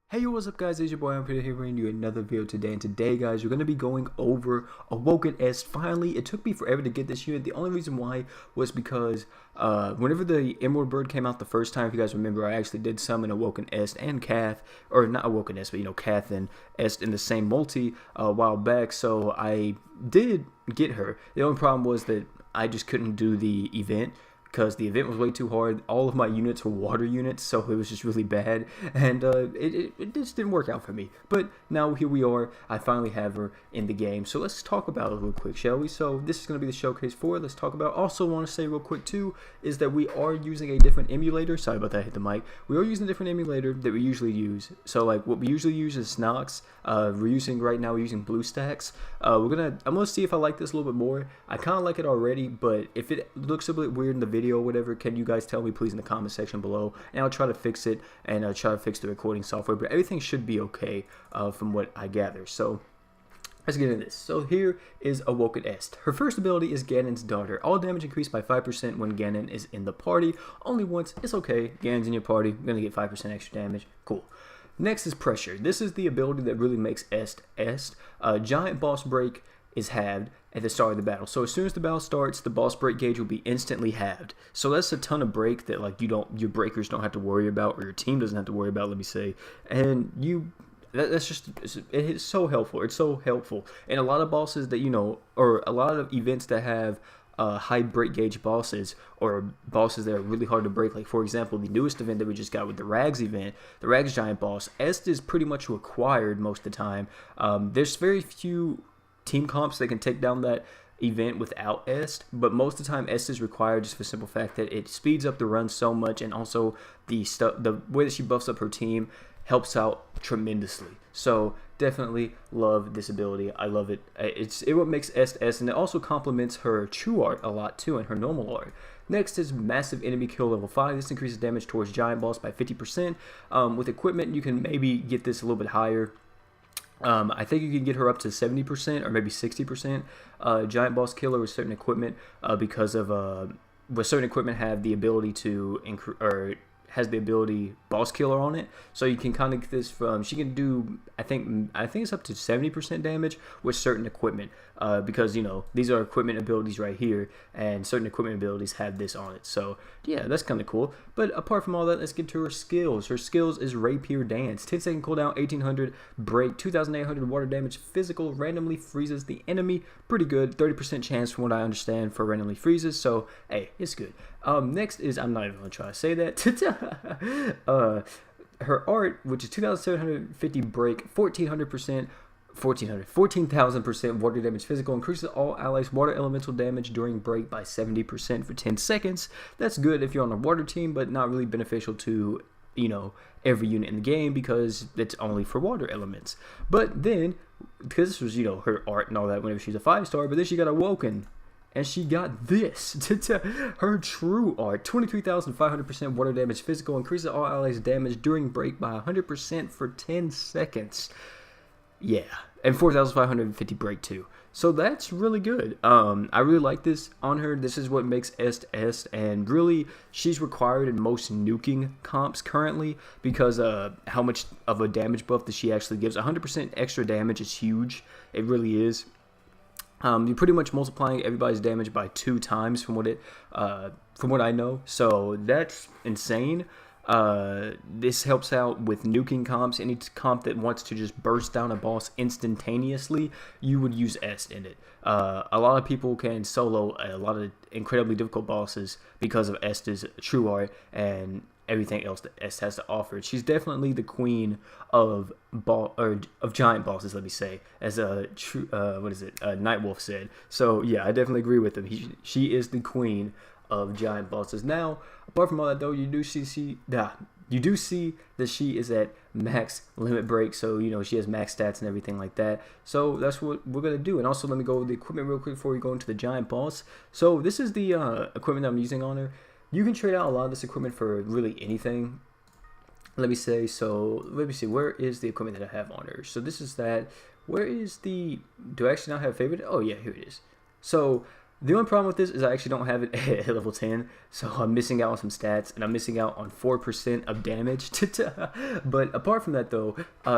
Hey, what's up guys, it's your boy Emulator here bringing you another video today, and today guys, we're going to be going over Awoken Est. Finally, it took me forever to get this unit. The only reason why was because whenever the Emerald Bird came out the first time, if you guys remember, I actually did summon Awoken Est and Cath, or not Awoken Est, but you know, Cath and Est in the same multi a while back, so I did get her. The only problem was that I just couldn't do the event, because the event was way too hard. All of my units were water units, so it was just really bad, and it just didn't work out for me. But now here we are. I finally have her in the game, so let's talk about it real quick, shall we? So this is going to be the showcase for it. Let's talk about it. Also want to say real quick too is that we are using a different emulator. Sorry about that, I hit the mic. We are using a different emulator that we usually use. So like what we usually use is Snox. We're using right now, we're using BlueStacks. I'm gonna see if I like this a little bit more. I kind of like it already, but if it looks a bit weird in the video or whatever, can you guys tell me please in the comment section below, and I'll try to fix it, and I'll try to fix the recording software, but everything should be okay from what I gather. So let's get into this. So here is Awoken Est. Her first ability is Ganon's Daughter. All damage increased by 5% when Ganon is in the party. Only once. It's okay. Ganon's in your party. You're going to get 5% extra damage. Cool. Next is Pressure. This is the ability that really makes Est Est. Giant Boss Break is halved at the start of the battle. So as soon as the battle starts, the boss break gauge will be instantly halved. So that's a ton of break that like your breakers don't have to worry about, or your team doesn't have to worry about, let me say. And that's just, it's so helpful. It's so helpful. And a lot of bosses that, you know, or a lot of events that have high break gauge bosses, or bosses that are really hard to break, like for example the newest event that we just got with the Rags event, the Rags giant boss, Est is pretty much required most of the time. There's very few team comps that can take down that event without Est, but most of the time Est is required, just for the simple fact that it speeds up the run so much, and also the way that she buffs up her team helps out tremendously. So definitely love this ability. I love it. It's what makes Est Est, and it also complements her true art a lot too, and her normal art. Next is Massive Enemy Kill level 5. This increases damage towards Giant Boss by 50%. With equipment, you can maybe get this a little bit higher. I think you can get her up to 70% or maybe 60%. Giant Boss Killer with certain equipment, because of certain equipment have the ability to has the ability Boss Killer on it, so you can kind of get this from, she can do, I think it's up to 70% damage with certain equipment, because you know these are equipment abilities right here, and certain equipment abilities have this on it. So yeah, that's kind of cool. But apart from all that, let's get to her skills. Her skills is Rapier Dance. 10-second cooldown, 1800 break, 2800 water damage, physical, randomly freezes the enemy. Pretty good. 30% chance from what I understand for randomly freezes, so hey, it's good. Next is, I'm not even gonna try to say that. Her art, which is 2750 break, 1400%, 14,000% water damage physical, increases all allies water elemental damage during break by 70% for 10 seconds. That's good if you're on a water team, but not really beneficial to, you know, every unit in the game, because it's only for water elements. But then, because this was, you know, her art and all that whenever she's a 5-star, but then she got Awoken, and she got this. Her true art, 23,500% water damage physical, increases all allies damage during break by 100% for 10 seconds. Yeah, and 4,550 break too. So that's really good. I really like this on her. This is what makes Est Est, and really she's required in most nuking comps currently, because how much of a damage buff that she actually gives. 100% extra damage is huge. It really is. You're pretty much multiplying everybody's damage by 2 times from what I know. So that's insane. This helps out with nuking comps. Any comp that wants to just burst down a boss instantaneously, you would use Est in it. A lot of people can solo a lot of incredibly difficult bosses because of Est's true art and everything else that Est has to offer. She's definitely the queen of giant bosses, let me say, as a Nightwolf said. So yeah, I definitely agree with him. She is the queen of giant bosses. Now, apart from all that though, you do see that she is at max limit break, so you know she has max stats and everything like that. So that's what we're gonna do. And also, let me go over the equipment real quick before we go into the giant boss. So this is the equipment that I'm using on her. You can trade out a lot of this equipment for really anything, let me say. So let me see, where is the equipment that I have on her? So this is that. Where is the, do I actually not have favorite? Oh yeah, here it is. So The only problem with this is I actually don't have it at level 10, so I'm missing out on some stats, and I'm missing out on 4% of damage. But apart from that, though,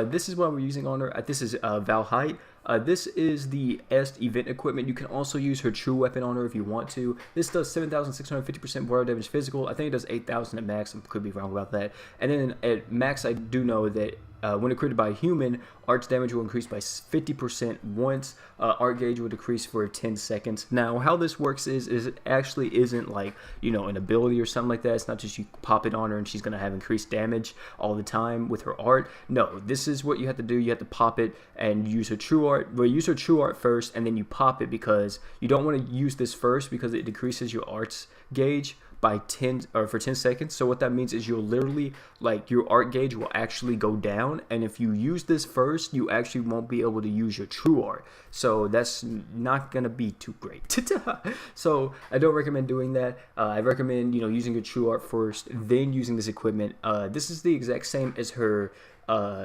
this is what we're using on her. This is Valhite. This is the Est event equipment. You can also use her true weapon on her if you want to. This does 7,650% water damage physical. I think it does 8,000 at max. I could be wrong about that. And then at max, I do know that when equipped by a human, arch damage will increase by 50% once. Art gauge will decrease for 10 seconds. Now, how this works is it actually isn't like, you know, an ability or something like that. It's not just you pop it on her and she's going to have increased damage all the time with her art. No, this is what you have to do. You have to pop it and use her true art. Well, use her true art first, and then you pop it because you don't want to use this first because it decreases your arts gauge by 10 or for 10 seconds. So what that means is you'll literally, like, your art gauge will actually go down, and if you use this first, you actually won't be able to use your true art. So that's not gonna be too great. So I don't recommend doing that. I recommend, you know, using your true art first, then using this equipment. This is the exact same as her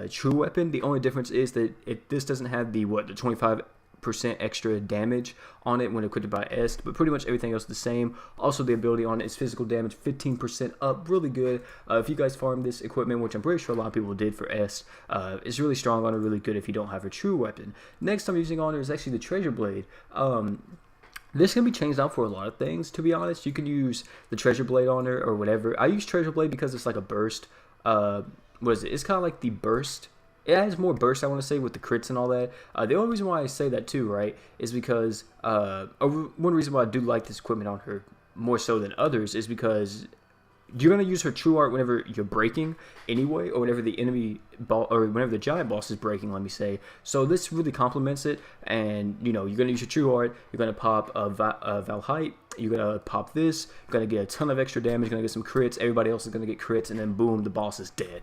true weapon. The only difference is that this doesn't have the 25% extra damage on it when equipped by Est, but pretty much everything else is the same. Also, the ability on it is physical damage 15% up, really good. If you guys farm this equipment, which I'm pretty sure a lot of people did for Est, it's really strong on her, really good if you don't have her true weapon. Next I'm using on her is actually the treasure blade. This can be changed out for a lot of things, to be honest. You can use the treasure blade on her or whatever. I use treasure blade because it's like a burst. What is it? It's kind of like the burst. It has more burst, I want to say, with the crits and all that. The only reason why I say that too, right, is because one reason why I do like this equipment on her more so than others is because you're going to use her true art whenever you're breaking anyway, or whenever the enemy or whenever the giant boss is breaking, let me say. So this really complements it, and you know, you're going to use your true art, you're going to pop a Valhite, you're going to pop this, you're going to get a ton of extra damage, you're going to get some crits, everybody else is going to get crits, and then boom, the boss is dead.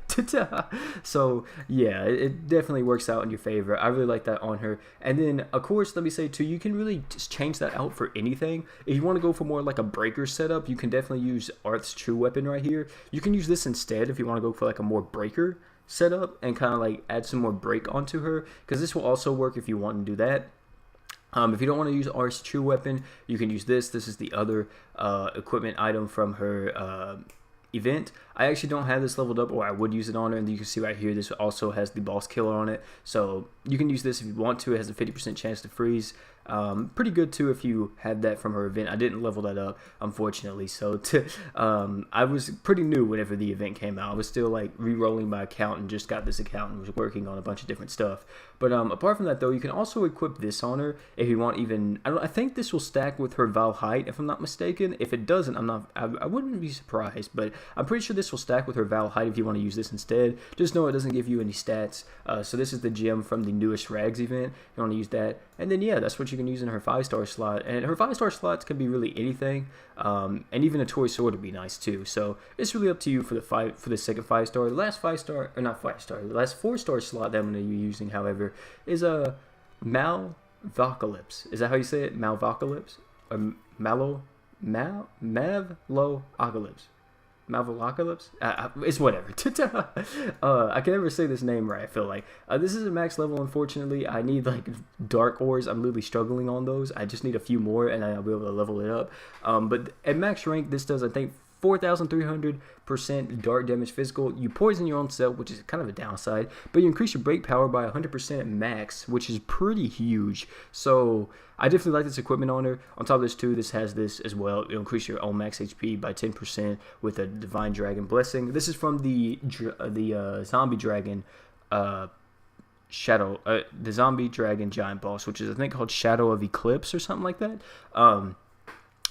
So yeah, it definitely works out in your favor. I really like that on her. And then of course, let me say too, you can really just change that out for anything. If you want to go for more like a breaker setup, you can definitely use Arth's true weapon right here. You can use this instead if you want to go for like a more breaker setup and kind of like add some more break onto her, because this will also work if you want to do that. If you don't want to use Arth's true weapon, you can use this. This is the other equipment item from her event. I actually don't have this leveled up, or I would use it on her, and you can see right here this also has the boss killer on it, so you can use this if you want to. It has a 50% chance to freeze. Pretty good too if you had that from her event. I didn't level that up, unfortunately, so I was pretty new whenever the event came out. I was still like re-rolling my account and just got this account and was working on a bunch of different stuff. But apart from that though, you can also equip this on her if you want. Even I think this will stack with her Valhite if I'm not mistaken. If it doesn't, I wouldn't be surprised, but I'm pretty sure this will stack with her Valhite if you want to use this instead. Just know it doesn't give you any stats. So this is the gem from the newest Rags event. You want to use that, and then yeah, that's what you can use in her 5-star slot. And her 5-star slots can be really anything, and even a toy sword would be nice too. So it's really up to you for the second 5-star. The last 5-star, or not 5-star, the last 4-star slot that I'm going to be using, however, is a Malvocalypse. Is that how you say it? Malvocalypse? Or Mavlocalypse? Malvocalypse? It's whatever. I can never say this name right, I feel like. This is a max level, unfortunately. I need like dark ores. I'm literally struggling on those. I just need a few more and I'll be able to level it up. But at max rank, this does, I think, 4,300% dark damage physical. You poison your own self, which is kind of a downside, but you increase your break power by 100% at max, which is pretty huge. So I definitely like this equipment on her. On top of this too, this has this as well. It'll increase your own max HP by 10% with a Divine Dragon Blessing. This is from the Zombie Dragon the Zombie Dragon Giant Boss, which is I think called Shadow of Eclipse or something like that.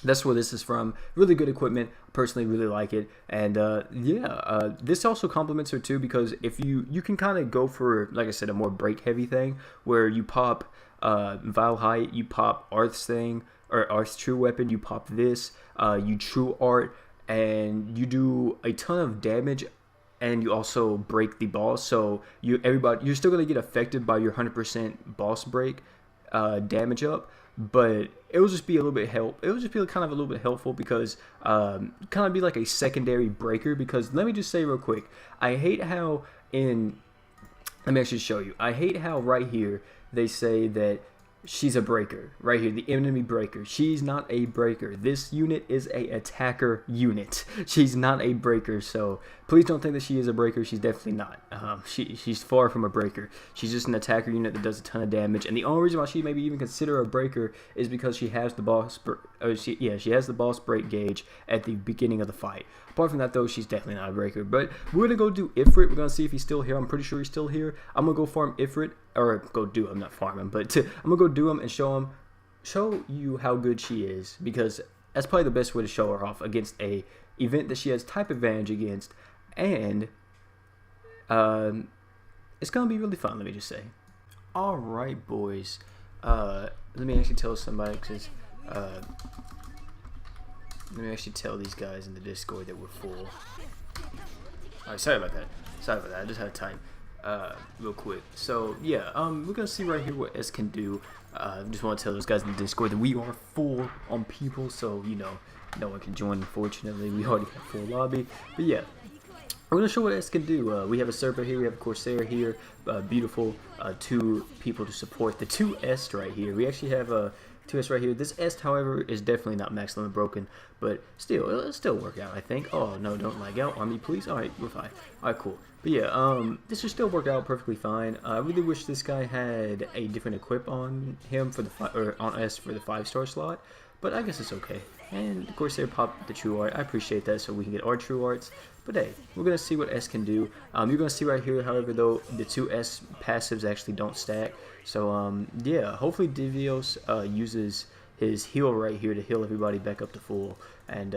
That's where this is from. Really good equipment. Personally really like it. And this also complements her too, because if you can kind of go for, like I said, a more break heavy thing where you pop Valhite, you pop Arth's thing, or Arth's true weapon, you pop this, you true art, and you do a ton of damage, and you also break the boss. So you're still gonna get affected by your 100% boss break damage up, but it will just be a little bit kind of a little bit helpful, because kind of be like a secondary breaker. Because let me just say real quick, I hate how let me actually show you. I hate how right here they say that she's a breaker right here, the enemy breaker. She's not a breaker. This unit is a attacker unit. She's not a breaker, so please don't think that she is a breaker. She's definitely not. She's far from a breaker. She's just an attacker unit that does a ton of damage, and the only reason why she maybe even consider a breaker is because she has the boss she has the boss break gauge at the beginning of the fight. Apart from that though, she's definitely not a breaker. But we're gonna go do Ifrit. We're gonna see if he's still here. I'm pretty sure he's still here. I'm gonna go farm Ifrit, or go do him, not farm him, but I'm gonna go do him and show you how good she is, because that's probably the best way to show her off against a event that she has type advantage against, and it's gonna be really fun. Let me just say. All right, boys. Let me actually tell somebody, because let me actually tell these guys in the Discord that we're full. Alright, sorry about that. I just had to type real quick. So yeah, we're gonna see right here what S can do. Just want to tell those guys in the Discord that we are full on people, so you know, no one can join. Unfortunately, we already have full lobby. But yeah, we're gonna show what S can do. We have a server here, we have a Corsair here, beautiful 2 people to support the 2S right here. We actually have a 2S right here. This S, however, is definitely not max limit broken, but still, it'll still work out, I think. Oh no, don't lag out on me, please. All right, we're fine. All right, cool. But yeah, this should still work out perfectly fine. I really wish this guy had a different equip on him for the on S for the 5-star slot, but I guess it's okay. And of course, they popped the true art. I appreciate that, so we can get our true arts. But hey, we're gonna see what S can do. You're gonna see right here, however, though, the 2S passives actually don't stack. So yeah, hopefully Divios uses his heal right here to heal everybody back up to full and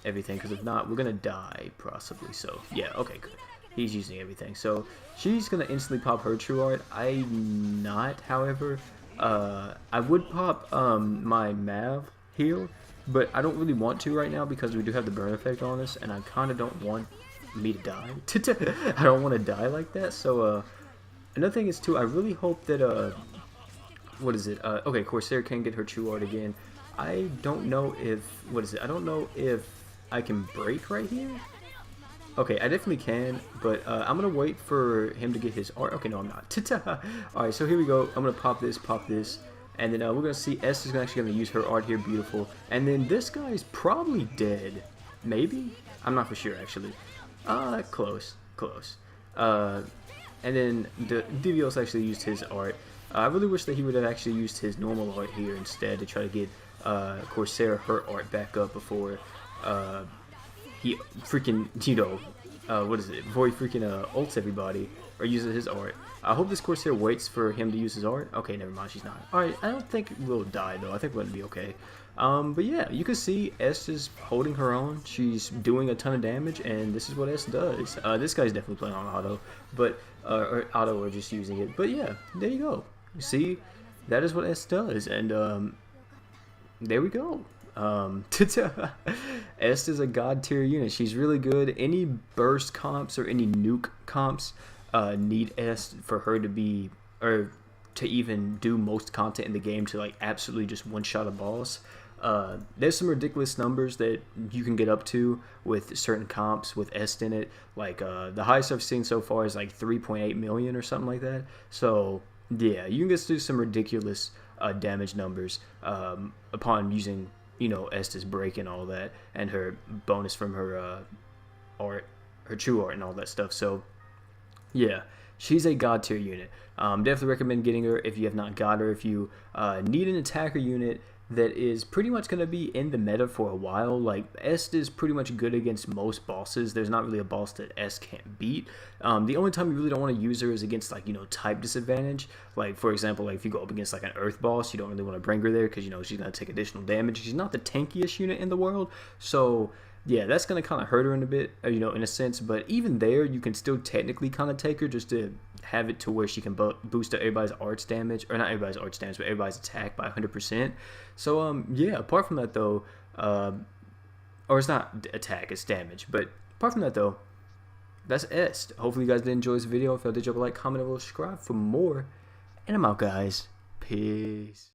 everything. Because if not, we're gonna die possibly. So yeah, okay, good. He's using everything. So she's gonna instantly pop her true art. I'm not, however. I would pop my Mav heal, but I don't really want to right now because we do have the burn effect on us, and I kind of don't want me to die. I don't want to die like that. So another thing is too, I really hope that what is it? Okay, Corsair can get her true art again. I don't know if I don't know if I can break right here. Okay, I definitely can, but I'm gonna wait for him to get his art. Okay, no, I'm not. All right, so here we go. I'm gonna pop this, and then we're gonna see S is actually gonna use her art here. Beautiful. And then this guy's probably dead. Maybe? I'm not for sure actually. Close. And then Divios actually used his art. I really wish that he would have actually used his normal art here instead to try to get Corsair her art back up before he freaking, you know, what is it? Before he freaking ults everybody or uses his art. I hope this Corsair waits for him to use his art. Okay, never mind, she's not. Alright, I don't think we'll die though. I think we're gonna be okay. But yeah, you can see S is holding her own. She's doing a ton of damage, and this is what S does. This guy's definitely playing on auto, but or auto or just using it. But yeah, there you go. You see, that is what S does, and there we go. S is a god tier unit. She's really good. Any burst comps or any nuke comps need S for her to be, or to even do most content in the game, to like absolutely just one-shot a boss. There's some ridiculous numbers that you can get up to with certain comps with S in it. Like the highest I've seen so far is like 3.8 million or something like that. So yeah, you can get to do some ridiculous damage numbers upon using, you know, Estes break and all that, and her bonus from her art, her true art and all that stuff. So yeah, she's a god tier unit. Definitely recommend getting her if you have not got her. If you need an attacker unit that is pretty much going to be in the meta for a while, like Est is pretty much good against most bosses. There's not really a boss that Est can't beat. The only time you really don't want to use her is against, like, you know, type disadvantage. Like, for example, like if you go up against like an earth boss, you don't really want to bring her there because, you know, she's going to take additional damage. She's not the tankiest unit in the world, so yeah, that's going to kind of hurt her in a bit, you know, in a sense. But even there, you can still technically kind of take her just to have it to where she can boost up everybody's arts damage, or not everybody's arts damage, but everybody's attack by 100%. So yeah, apart from that though, or it's not attack, it's damage. But apart from that though, that's Est. Hopefully you guys did enjoy this video. If y'all did, drop a like, comment, and subscribe for more. And I'm out, guys. Peace.